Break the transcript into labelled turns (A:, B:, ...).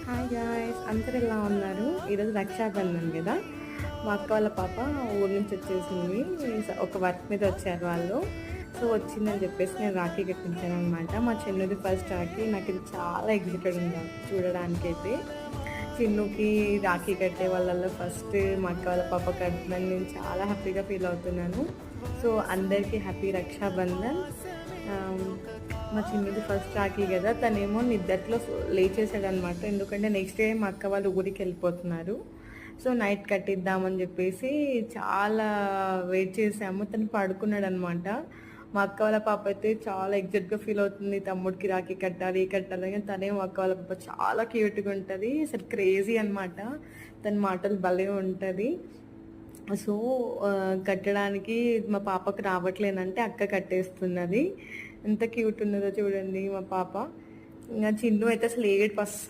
A: Hi guys, అందరు ఎలా ఉన్నారు? ఈరోజు రక్షాబంధన్ కదా. మా అక్క వాళ్ళ పాప ఊరు నుంచి వచ్చేసింది. ఒక వర్క్ మీద వచ్చారు వాళ్ళు. సో వచ్చిందని చెప్పేసి నేను రాఖీ కట్టించాను అనమాట. మా చిన్నది ఫస్ట్ రాఖీ. నాకు ఇది చాలా ఎగ్జైటెడ్ ఉంది చూడడానికైతే. చిన్నుకి రాఖీ కట్టే వాళ్ళల్లో ఫస్ట్ మా అక్క వాళ్ళ పాప కట్టినని నేను చాలా హ్యాపీగా ఫీల్ అవుతున్నాను. సో అందరికీ హ్యాపీ రక్షాబంధన్. మా చిన్నది ఫస్ట్ రాఖీ కదా, తనేమో నిద్దట్లో లేచేసాడు అనమాట. ఎందుకంటే నెక్స్ట్ డే మా అక్క వాళ్ళు ఊరికి వెళ్ళిపోతున్నారు. సో నైట్ కట్టిద్దామని చెప్పేసి చాలా వెయిట్ చేసాము. తను పడుకున్నాడు అనమాట. మా అక్క వాళ్ళ పాప అయితే చాలా ఎగ్జైట్గా ఫీల్ అవుతుంది, తమ్ముడికి రాఖీ కట్టాలి కట్టాలి. కానీ తనే మా అక్క వాళ్ళ పాప చాలా క్యూట్గా ఉంటుంది, అసలు క్రేజీ అనమాట. తన మాటలు భలే ఉంటుంది. సో కట్టడానికి మా పాపకు రావట్లేదంటే అక్క కట్టేస్తున్నది. ఎంత క్యూట్ ఉన్నదో చూడండి మా పాప. ఇంకా చిన్ను అయితే అసలు ఏడుపు అస్సలు